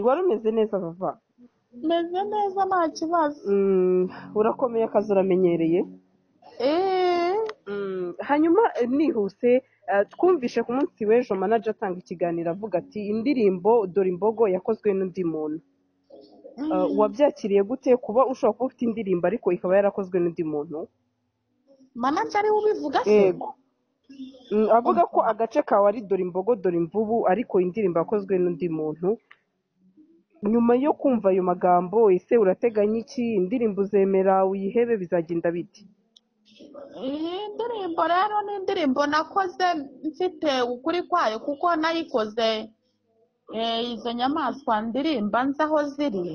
wari umeze neza Vava? meze neza nta kibazo. Urakomeye, akazi uramenyereye? Hanyuma nihuse, twumvishe ku munsi w'ejo manager atanga ikiganiro avuga ati indirimbo Dore Imbogo yakozwe n'undi muntu. Wabyakiriye gute kuba ushobora kuba ufite indirimbo ariko ikaba yarakozwe n'undi muntu? manager ariwe ubivuga se? Yego. Avuga ko agace kawe ari Dore Imbogo Dore Imvubu ariko indirimbo yakozwe n'undi muntu. Nyuma yo kumva ayo magambo, ese urateganya iki? Indirimbo uzemera uyihebe, bizagenda bite? iyi ndirimbo rero ni indirimbo nakoze mfite ukuri kwayo kuko nayikoze izo nyamaswa ndirimba nzi aho ziri.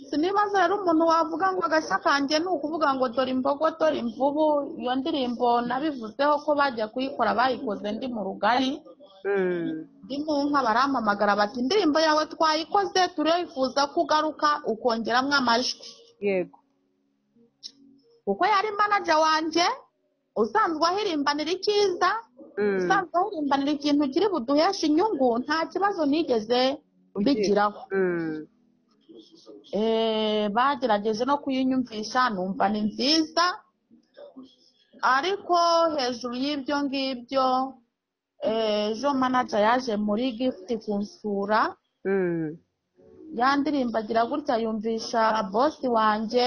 sinibaza rero umuntu wavuga ngo agashya kanjye ni ukuvuga ngo Dore Imbogo Dore Imvubu. iyo ndirimbo nabivuzeho ko bajya kuyikora bayikoze ndi mu rugari, ndi mu nka, barampamagara bati indirimbo yawe twayikoze turifuza ko ugaruka ukongeramo amajwi. Yego. kuko yari manager wanjye usanzwe ahirimbanira icyiza, usanzwe ahirimbanira ikintu kiri buduheshe inyungu, nta kibazo nigeze bigiraho. bagerageje no kuyinyumvisha numva ni nziza, ariko hejuru y'ibyo ngibyo ejo manager yaje muri gift kunsura, ya ndirimbo agira gutya yumvisha boss wanjye.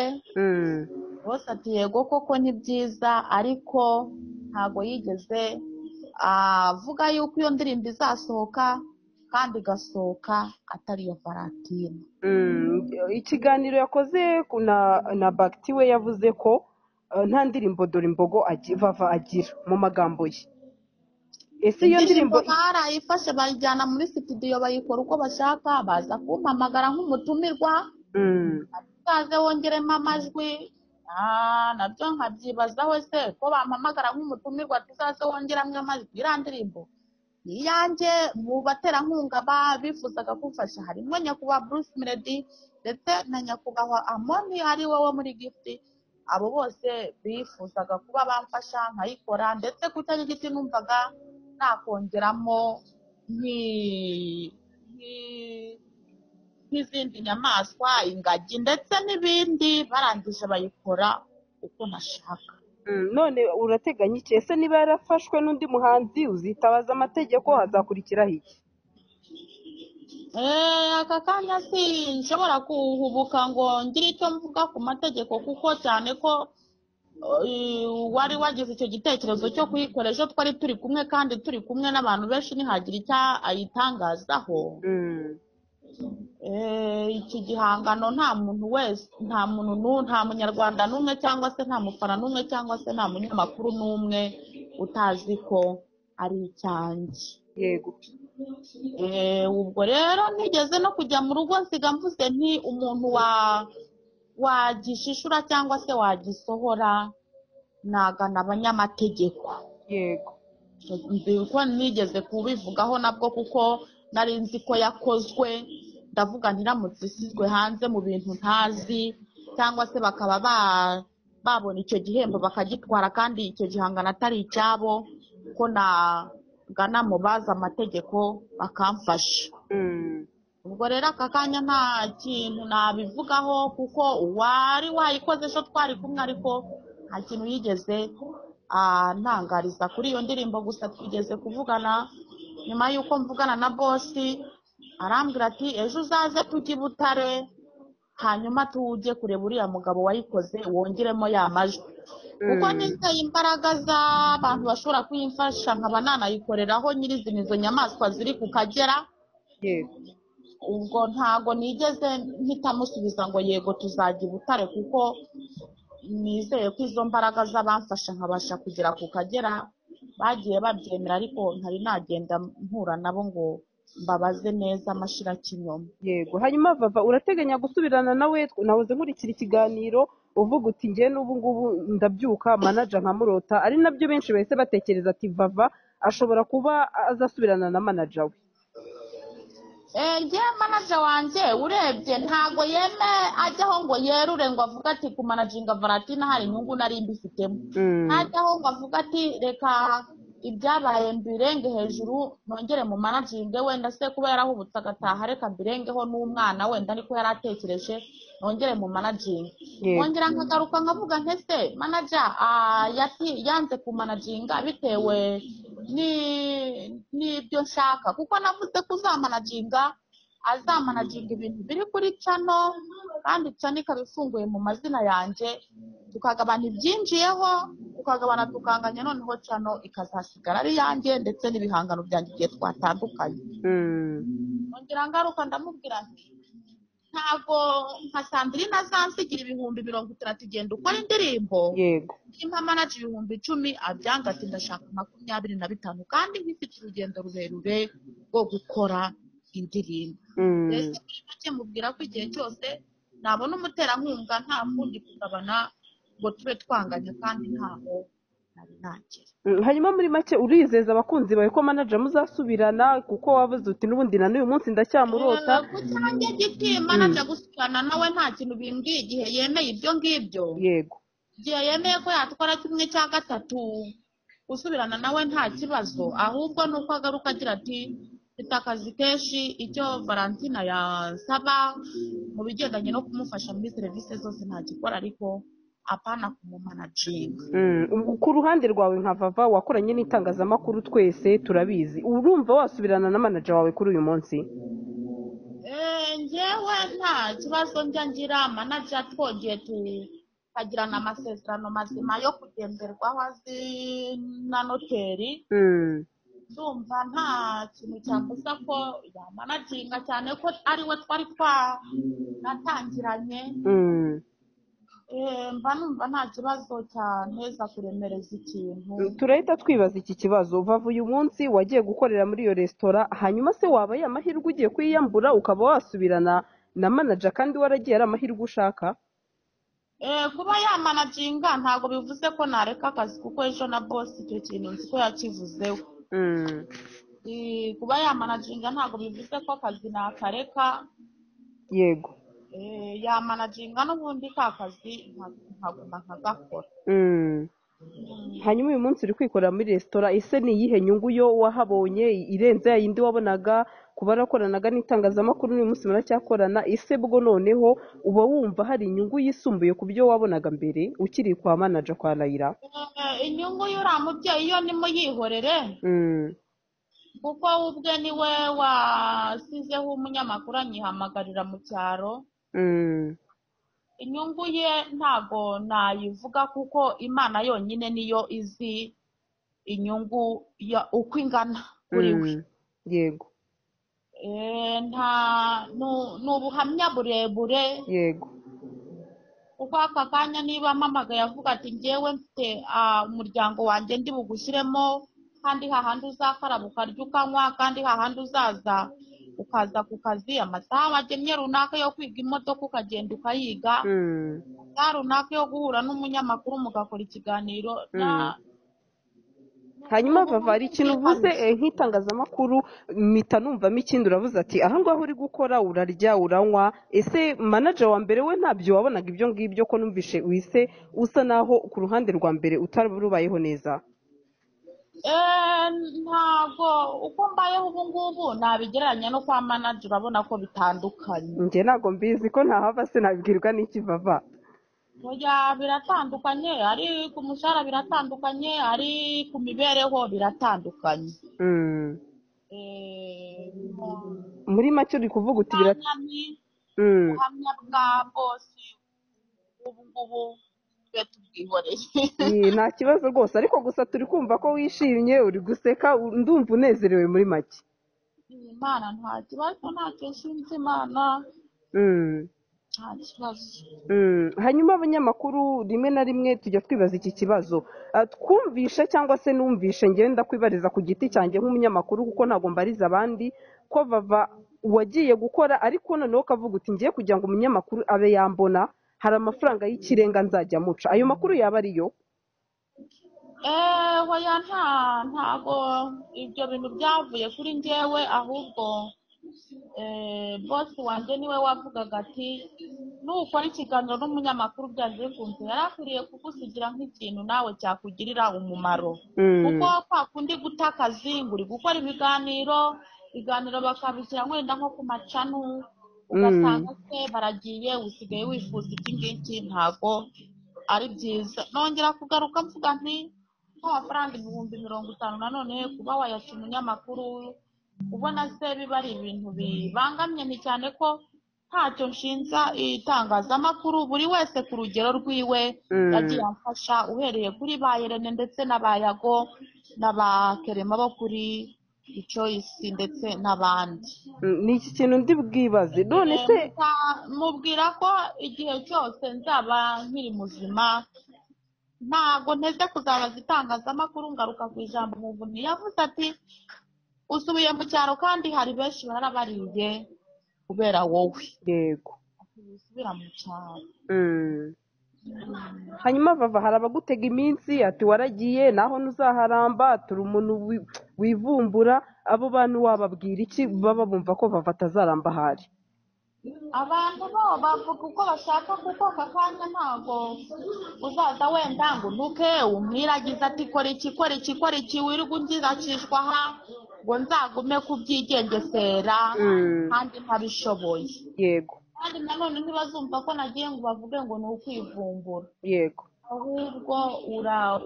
boss ati yego koko ni byiza, ariko ntago yigeze avuga yuko iyo ndirimbo izasohoka kandi igasohoka atari iyo Valentine. Ikiganiro yakoze na Bakti we yavuze ko nta ndirimbo Dore Imbogo Vava agira mu magambo ye. Ese iyo ndirimbo barayifashe bayijyana muri studio bayikora uko bashaka, baza kumpamagara nk'umutumirwa, baze wongeremo amajwi. nabyo nkabyibazaho, se ko bampamagara nk'umutumirwa tuzaze wongeramo amajwi? iriya ndirimbo ni iyanjye. mu baterankunga bifuzaga kumfasha harimo nyakubahwa Bruce Melody ndetse na nyakubahwa Amoni ari wowe muri gift. abo bose bifuzaga kuba bamfasha nkayikora, ndetse ku cyanya giti numvaga nakongeramo nk'izindi nyamaswa, ingagi ndetse n'ibindi. barangije bayikora uko nashaka. none urateganya iki? Ese niba yarafashwe n'undi muhanzi uzitabaza amategeko, hazakurikiraho iki? aka kanya sinshobora kuhubuka ngo ngire icyo mvuga ku mategeko, kuko cyane ko wari wagize icyo gitekerezo cyo kuyikora ejo twari turi kumwe, kandi turi kumwe n'abantu benshi ntihagira icyo ayitangazaho. iki gihangano nta muntu wese, nta munyarwanda n'umwe cyangwa se nta mufana n'umwe cyangwa se nta munyamakuru n'umwe utazi ko ari icyanjye. Yego. ubwo rero nigeze no kujya mu rugo nsiga mvuze nti umuntu wagishishura cyangwa se wagisohora nagana abanyamategeko. Yego. ko nigeze kubivugaho nabwo kuko nari nzi ko yakozwe, ndavuga ntiramutse isizwe hanze mu bintu ntazi, cyangwa se bakaba babona icyo gihembo bakagitwara kandi icyo gihangano atari icyabo, ko nagana mu bazi amategeko bakamfasha. ubwo rero aka kanya nta kintu nabivugaho, kuko uwari wayikoze ejo twari kumwe, ariko nta kintu yigeze ntangariza kuri iyo ndirimbo. gusa twigeze kuvugana nyuma y'uko mvugana na bosi, arambwira ati ejo uzaze tujye i Butare, hanyuma tujye kureba uriya mugabo wayikoze wongeremo ya majwi, kuko nizeye imbaraga z'abantu bashobora kuyimfasha nkaba nanayikoreraho nyirizina izo nyamaswa ziri ku Kagera. ubwo ntago nigeze mpitamusubiza ngo yego tuzajya i Butare, kuko nizeye ko izo mbaraga z'abamfasha nkabasha kugera ku Kagera bagiye babyemera, ariko ntari nagenda mpura nabo ngo mbabaze neza amashirakinyoma. Yego. Hanyuma Vava, urateganya gusubirana nawe? nahoze nkurikira ikiganiro uvuga uti njye n'ubu ngubu ndabyuka manager nkamurota, ari nabyo benshi bahise batekereza ati Vava ashobora kuba azasubirana na manager we. njye manager wanjye urebye ntago ajyaho ngo yerure ngo avuga ati kumanaginga Valentine hari inyungu nari mbifitemo. ntajyaho ngo avuga ati reka ibyabaye mbirenge hejuru nongere mu managinge, wenda se kuba yarahubutse agataha reka mbirengeho n'umwana wenda niko yari atekereje, nongere mu managinge. yego nkongera nkagaruka nkavuga ntese manager yanze ku managinga bitewe n'ibyo nshaka, kuko navuze ko azamanaginga ibintu biri kuri cano, kandi cano ikaba ifunguye mu mazina yanjye, tukagabana ibyinjiyeho, tukagabana tukanganya, noneho cano ikazasigara ari yanjye ndetse n'ibihangano byanjye igihe twatandukanye. nkongera ngaruka ndamubwira nti ntabwo nka Sandrine azansigira ibihumbi 30 igenda ukora indirimbo, yego nimba manager ibihumbi 10 abyanga ati ndashaka 25, kandi nkifite urugendo rurerure rwo gukora indirimbo. Mbese muri make mubwira ko igihe cyose nabona umuterankunga nta kundi kugabana ngo tube twanganya, kandi ntaho nari nagera. hanyuma muri make urizeza abakunzi bawe ko manager muzasubirana, kuko wavuze uti n'ubundi na n'uyu munsi ndacyamurota. ku cyanjye giti manager gusubirana nawe nta kintu bimbwiye igihe yemeye ibyo ngibyo. yego igihe yemeye ko yatwara 1/3 gusubirana nawe nta kibazo, ahubwo ni uko agaruka agira ati mfite akazi kenshi, icyo Valentina yansaba mu bigendanye no kumufasha muri serivisi zose ntagikora, ariko apana kumumanaginga. ku ruhande rwawe nka Vava wakoranye n'itangazamakuru twese turabizi, urumva wasubirana na manager wawe kuri uyu munsi? njyewe nta kibazo njya ngira manager, twongeye tukagirana amasezerano mazima yo kugenderwaho azi na noteri. ndumva nta kintu cyavuza ko yamanaginga, cyane ko ariwe twari twanatangiranye. mba numva nta kibazo cyanteza kuremereza ikintu. turahita twibaza iki kibazo. Vava uyu munsi wagiye gukorera muri iyo resitora, hanyuma se wabaye amahirwe ugiye kwiyambura ukaba wasubirana na manager kandi waragiye ari amahirwe ushaka? kuba yamanaginga ntabwo bivuze ko nareka akazi, kuko ejo na boss icyo kintu nzi ko yakivuzeho. kuba yamanaginga ntabwo bivuze ko akazi nakareka. yego yamanaginga n'ubundi ka kazi nkaguma nkagakora. hanyuma uyu munsi uri kwikorera muri resitora, ese ni iyihe nyungu yo wahabonye irenze ya yindi wabonaga kuba warakoranaga n'itangazamakuru n'uyu munsi muracyakorana? ese bwo noneho uba wumva hari inyungu yisumbuye ku byo wabonaga mbere ukiri kwa manager kwa Layla? inyungu y'uriya mubyeyi yo nimuyihorere, kuko we ubwe niwe wasizeho umunyamakuru anyihamagarira mu cyaro. inyungu ye ntabwo nayivuga, kuko Imana yonyine niyo izi inyungu uko ingana kuri we. yego ni ubuhamya burebure. yego kuko aka kanya niba mpamagaye avuga ati njyewe mfite umuryango wanjye ndi bugushyiremo, kandi hahandi uzakaraba ukarya ukanywa, kandi hahandi uzaza ukaza ku kazi amasaha wagennye runaka yo kwiga imodoka ukagenda ukayiga, amasaha runaka yo guhura n'umunyamakuru mugakora ikiganiro. hanyuma Vava hari ikintu uvuze nk'itangazamakuru mpita numvamo ikindi, uravuze ati aha ngaho uri gukora urarya uranywa. ese manager wa mbere we ntabyo wabonaga ibyo ngibyo, ko numvishe wise usa naho ku ruhande rwa mbere utari rubayeho neza? ntabwo uko mbayeho ubu ngubu nabigereranya no kwa manager, urabona ko bitandukanye. njye ntabwo mbizi ko ntahava, se nabibwirwa n'iki Vava? biratandukanye, ari ku mushahara biratandukanye, ari ku mibereho biratandukanye. muri make uri kuvuga uti ubuhamya bwa bosi ubu ngubu twe tubwihoreye. nta kibazo rwose, ariko gusa turi kumva ko wishimye, uri guseka, ndumva unezerewe muri make. Imana nta kibazo, ntacyo nshinze Imana, nta kibazo. hanyuma abanyamakuru rimwe na rimwe tujya twibaza iki kibazo. twumvishe cyangwa se numvishe ngewe ndakwibariza ku giti cyanjye nk'umunyamakuru, kuko ntabwo mbariza abandi, ko Vava wagiye gukora ariko noneho ukavuga uti ngiye kugira ngo umunyamakuru abe yambona hari amafaranga y'ikirenga nzajya muca. ayo makuru yaba ariyo? hoya ntago ibyo bintu byavuye kuri njyewe, ahubwo bosi wanjye niwe wavugaga ati nukora ikiganiro n'umunyamakuru byanze bikunze yari akwiriye kugusigira nk'ikintu nawe cyakugirira umumaro kuko kwa kundi guta akazi ngo uri gukora ibiganiro bakabishyira wenda nko ku macanu ugasanga se baragiye usigaye wifuza iki ngiki ntabwo ari byiza. Nongera kugaruka mvuga nti nk'amafaranga 50,000 nanone kuba wayaca umunyamakuru ubona se biba ari ibintu bibangamye ni cyane ko ntacyo nshinza itangazamakuru buri wese ku rugero rwiwe yagiye amfasha uhereye kuri ba Irene ndetse n'abayago n'abakerema bo kuri Choice ndetse n'abandi. Ni iki kintu ndi bwibaze none se mubwira ko igihe cyose nzaba nkiri muzima ntago nteze kuzabaza itangazamakuru ngaruka ku ijambo Muvunyi yavuze ati usubiye mu cyaro kandi hari benshi barabariye kubera wowe. Yego usubira mu cyaro. Hanyuma Vava hari abagutega iminsi ati waragiye naho ntuzaharamba turi umuntu wivumbura abo bantu wababwira iki baba bumva ko Vava atazaramba ahari? Abantu bo bavuga uko bashaka kuko aka kanya ntago uzaza wenda ngo ntuke umwiragiza ati kora iki wirirwa ungizakishwa aha ngo nzagume kubyigengesera kandi ntabishoboye. Yego kandi nanone ntibazumva ko nagiye ngo bavuge ngo ni ukwivumbura. Yego ahubwo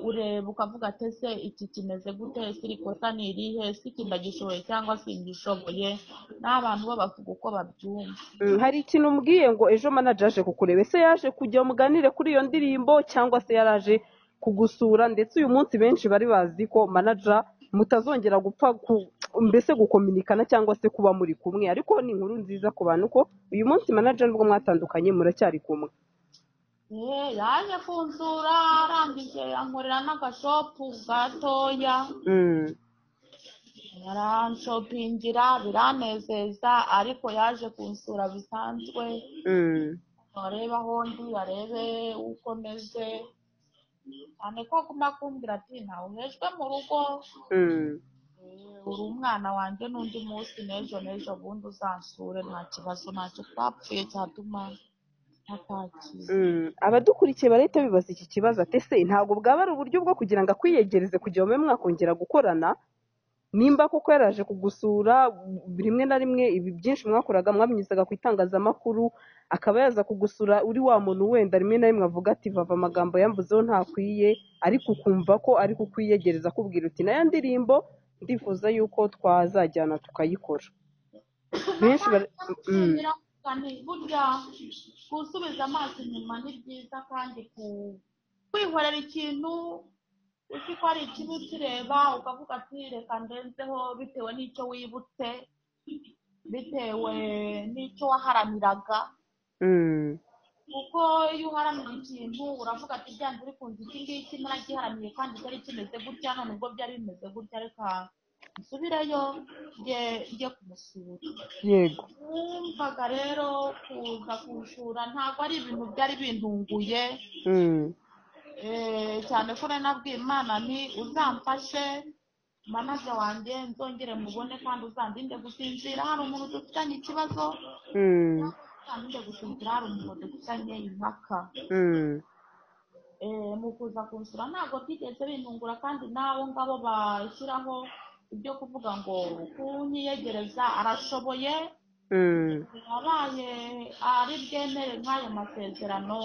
ureba ukavuga ati ese iki kimeze gute, ese iri kosa ni irihe, ese iki ndagishoboye cyangwa simbishoboye, n'abantu bo bavuga uko babyumva. Hari ikintu umbwiye ngo ejo manager aje kukureba, ese yaje kujya muganire kuri iyo ndirimbo cyangwa se yaraje kugusura? Ndetse uyu munsi benshi bari bazi ko manager mutazongera gupfa mbese gukominikana cyangwa se kuba muri kumwe, ariko ni inkuru nziza ku bantu ko uyu munsi manager nubwo mwatandukanye muracyari kumwe. yaje kunsura arangije ankorera n'agashopu gatoya, yaranshopingira biranezeza, ariko yaje kunsura bisanzwe arebe aho ndi, arebe uko meze, cyane ko aguma kumbwira ati ntawe uhejwe mu rugo, uri umwana wanjye n'undi munsi n'ejo bundi uzansure nta kibazo, ntacyo twapfuye cyatuma abadukurikiye barahita bibaza iki kibazo ati ese ntabwo bwaba ari uburyo bwo kugira ngo akwiyegereze kugira ngo mube mwakongera gukorana? Nimba koko yaraje kugusura rimwe na rimwe ibi byinshi mwakoraga mwabinyuzaga ku itangazamakuru, akaba yaza kugusura uri wa muntu wenda rimwe na rimwe avuga ati Vava amagambo yambuzeho ntakwiye, ariko ukumva ko ari kukwiyegereza akubwira uti naya ndirimbo ndifuza yuko twazajyana tukayikora. Benshi burya gusubiza amaso inyuma ni byiza, kandi kwihorera ikintu uzi ko ari ikibi ukireba ukavuga ati reka ndenzeho, bitewe n'icyo wibutse, bitewe n'icyo waharaniraga. kuko iyo uharanira ikintu uravuga ati byanze bikunze iki ngiki naragiharaniye kandi cyari kimeze gutya, none ubwo byari bimeze gutya, reka nsubireyo njye kumusura. Yego wumvaga rero kuza kunsura ntabwo ari ibintu byari bintunguye, cyane ko nari nabwiye Imana nti uzamfashe manager wanjye nzongere mubone kandi uzandinde gusinzira hari umuntu dufitanye ikibazo, uzandinde gusinzira hari umuntu dufitanye impaka. mu kuza kunsura ntabwo byigeze bintungura, kandi n'abo ngabo bashyiraho ibyo kuvuga ngo kunyiyegereza arashoboye, yabaye ari bwemere nk'ayo masezerano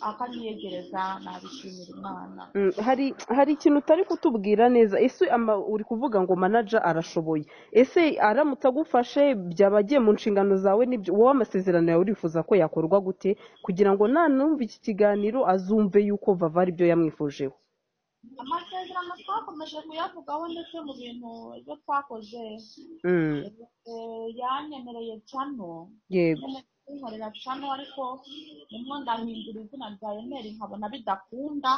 akanyiyegereza, nabishimira Imana. hari ikintu utari kutubwira neza, ese uri kuvuga ngo manager arashoboye, ese aramutse agufashe byaba agiye mu nshingano zawe? n'ibyo wowe amasezerano yawe urifuza ko yakorwa gute kugira ngo nanumva iki kiganiro azumve yuko Vava ari byo yamwifujeho? Amasezerano twakomeje kuyavugaho ndetse mu bintu ibyo twakoze, yanyemereye cano. Yego kunkorera cano, ariko nimwo ndahindura izina rya email nkabona bidakunda.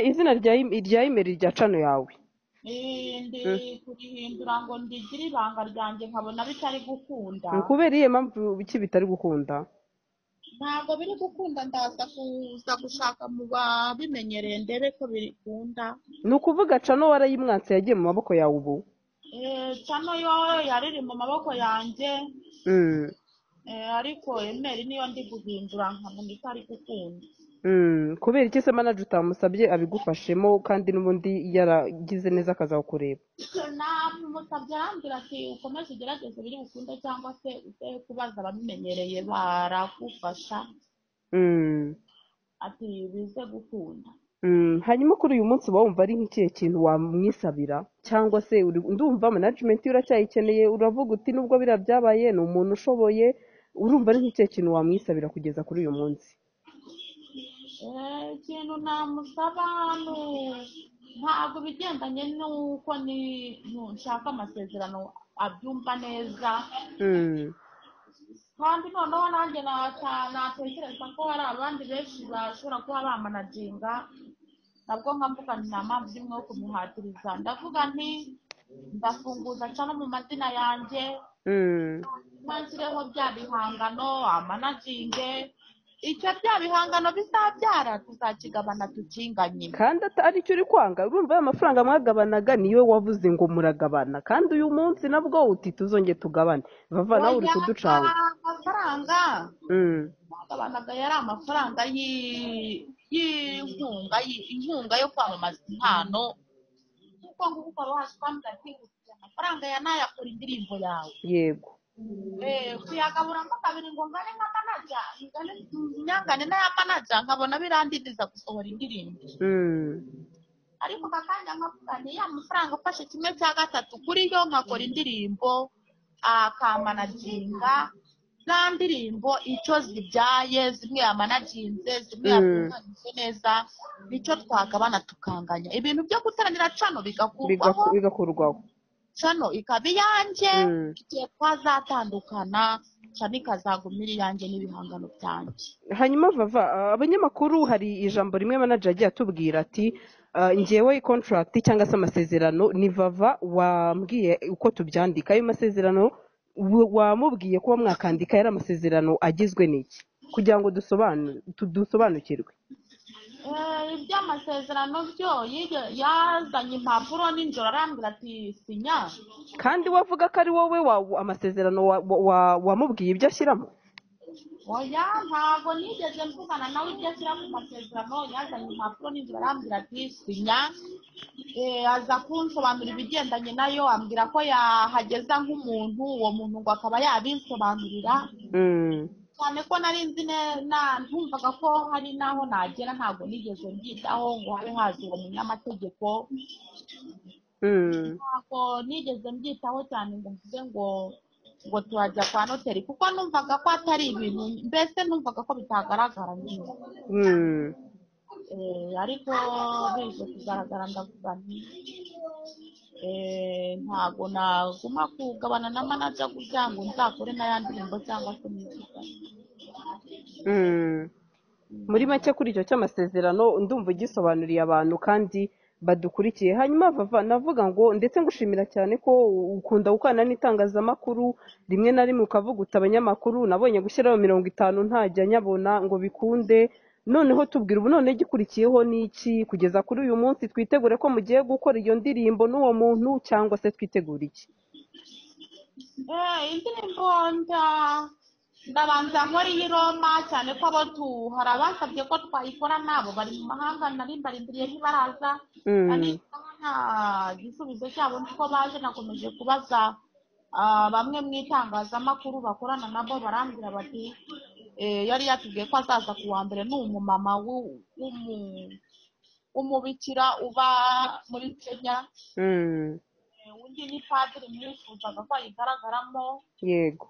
izina rya email rya cano yawe ndi kurihindura ngo ndigire ibanga ryanjye nkabona bitari gukunda. kubera iyo mpamvu iki bitari gukunda? ntabwo biri gukunda, ndaza kuza gushaka mu babimenyereye ndebe ko bikunda. ni ukuvuga cano warayimwatse yagiye mu maboko yawe ubu? cano yo yariri mu maboko yanjye, ariko emeri niyo ndi guhindura nkabona itari gukunda. kubera iki se manager utamusabye abigufashemo kandi n'ubundi yaragize neza akazawukureba? namusabye arambwira ati ukomeze ugerageze biri bukunde cyangwa se ujye kubaza ababimenyereye barakufasha, ati bize gukunda. hanyuma kuri uyu munsi uba wumva ari nk'ikihe kintu wamwisabira, cyangwa se ndumva management yo uracyayikeneye, uravuga uti nubwo biriya byabaye ni umuntu ushoboye, urumva ari nk'ikihe kintu wamwisabira kugeza kuri uyu munsi? ikintu namusaba ntabwo bigendanye n'uko nshaka amasezerano abyumva neza, kandi noneho nanjye natekereza ko hari abandi benshi bashobora kuba bamanaginga, nabwo nkavuga nti nta mpamvu imwe yo kumuhatiriza, ndavuga nti ndafunguza no mu mazina yanjye, nshyireho bya bihangano amanaginge, icyo bya bihangano bizabyara tuzakigabana tukinganye. kandi atari cyo uri kwanga, urumva ayo mafaranga mwagabanaga niyo wavuze ngo muragabana, kandi uyu munsi nabwo uti tuzongere tugabane. Vava nawe uri kuducanga. amafaranga mwagabanaga yari amafaranga inkunga yo kwamamaza impano, kuko nguko ukaba washyiramo kwihutira amafaranga ya nayakora indirimbo yawe. Yego. kuyagaburamo kabiri ngo ngane nka manager nyangane n'aya manager nkabona birandindiza gusohora indirimbo, ariko kakanya nkavuga nti ya mafaranga ufashe 1/3 kuri yo nkakora indirimbo akamanaginga za ndirimbo icyo zibyaye, zimwe yamanaginze zimwe yatunganyije neza, nicyo twagabana tukanganya. Ibintu byo gutaranira cano bigakurwaho, cano ikaba iyanjye, igihe twazatandukana cano ikazagumira iyanjye n'ibihangano byanjye. hanyuma Vava, abanyamakuru hari ijambo rimwe manager agiye atubwira ati njyewe contract cyangwa se amasezerano ni Vava wambwiye uko tubyandika. Ayo masezerano wamubwiye kuba mwakandika yari amasezerano agizwe n'iki, kugira ngo dusobanukirwe? iby'amasezerano byo yazanye impapuro nijoro arambwira ati sinya, kandi wavuga ko ari wowe amasezerano wamubwiye ibyo ashyiramo? oya, ntabwo nigeze mvugana nawe ibyo ashyira ku masezerano. yazanye impapuro nijoro arambwira ati sinya, aza kunsobanurira ibigendanye nayo, ambwira ko yahageza nk'umuntu, uwo muntu ngo akaba yabinsobanurira, cyane ko nari nzi ntumvaga ko hari n'aho nagera, ntabwo nigeze mbyitaho ngo habe haza uwo munyamategeko, ntabwo nigeze mbyitaho cyane ngo mvuge ngo turajya kwa noteri, kuko numvaga ko atari ibintu, mbese numvaga ko bitagaragara nyine. ariko bije kugaragara ndavuga nti ntabwo naguma kugabana na manager kugira ngo nzakore n'ayandi ndirimbo cyangwa se muzika. muri make kuri icyo cy'amasezerano ndumva ugisobanuriye abantu kandi badukurikiye. hanyuma Vava, navuga ngo ndetse ngushimira cyane ko ukunda gukorana n'itangazamakuru, rimwe na rimwe ukavuga uti abanyamakuru nabonye gushyiraho 50 ntajya nyabona ngo bikunde. noneho tubwira ubu none gikurikiyeho n'iki kugeza kuri uyu munsi? twitegure ko mugiye gukora iyo ndirimbo n'uwo muntu, cyangwa se twitegura iki? indirimbo ndabanza nkora iyi Roma, cyane ko hari abasabye ko twayikora, nabo bari mu mahanga, nari mbarindiriye ntibaraza, nta gisubizo cyabo niko baje. nakomeje kubaza bamwe mu itangazamakuru bakorana nabo, barambwira bati yari yatubwiye ko azaza ku wa mbere, ni umumama w'umubikira uba muri Kenya, undi ni padiri, mwifuzaga ko ayigaragaramo. Yego.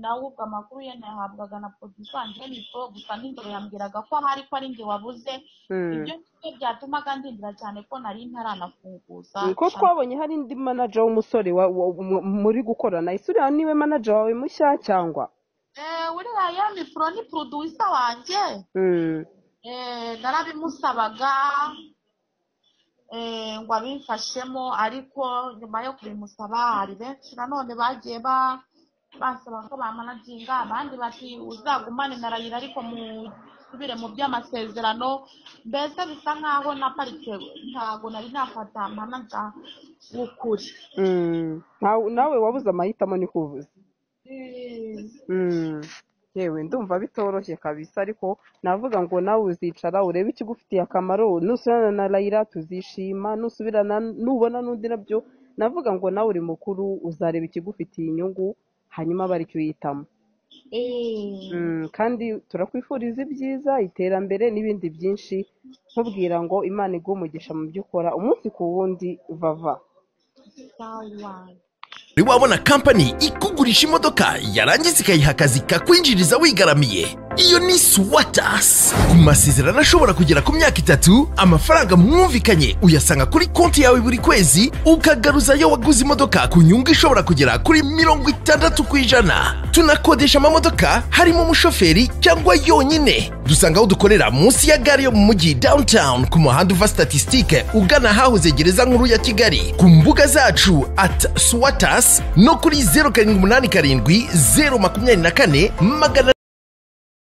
nawe ubwo amakuru ye nahabwaga na producer Angelico, gusa nijoro yambwiraga ko ahari ko ari njye wabuze. ibyo nibyo byatumaga ndindira cyane ko nari ntaranafunguza. ko twabonye hari indi manager w'umusore muri gukorana, uriya niwe manager wawe mushya cyangwa? uriya Yami Pro ni producer wanjye. narabimusabaga ngo abimfashemo, ariko nyuma yo kubimusaba hari benshi nanone bagiye basaba ko bamanaginga, abandi bati uzagumane na Rayira ariko musubire mu by'amasezerano. mbese bisa nkaho naparitse, ntabwo nari nafata manager w'ukuri. nawe wabuze amahitamo, ni kuvuze. yewe ndumva bitoroshye kabisa, ariko navuga ngo nawe uzicara urebe ikigufitiye akamaro, nusubirana na Layla tuzishima, nubona n'undi nabyo, navuga ngo nawe uri mukuru uzareba ikigufitiye inyungu hanyuma aba aricyo uhitamo. Kandi turakwifuriza ibyiza, iterambere n'ibindi byinshi, nkubwira ngo Imana iguhe umugisha mu byo ukora umunsi ku wundi. Vava wabona kampani ikugurisha imodoka yarangiza ikayiha akazi kakwinjiriza wigaramiye, iyo ni Swatas. Ku masezerano ashobora kugera ku myaka 3, amafaranga mwumvikanye uyasanga kuri konti yawe buri kwezi, ukagaruza yo waguze imodoka ku nyungu ishobora kugera kuri 60%. Tunakodesha amamodoka harimo umushoferi cyangwa yonyine. Dusanga aho dukorera munsi ya gare yo mu mujyi downtown ku muhanda uva Statistique ugana hahoze gereza nkuru ya Kigali, ku mbuga zacu @Swatas no kuri 0787 024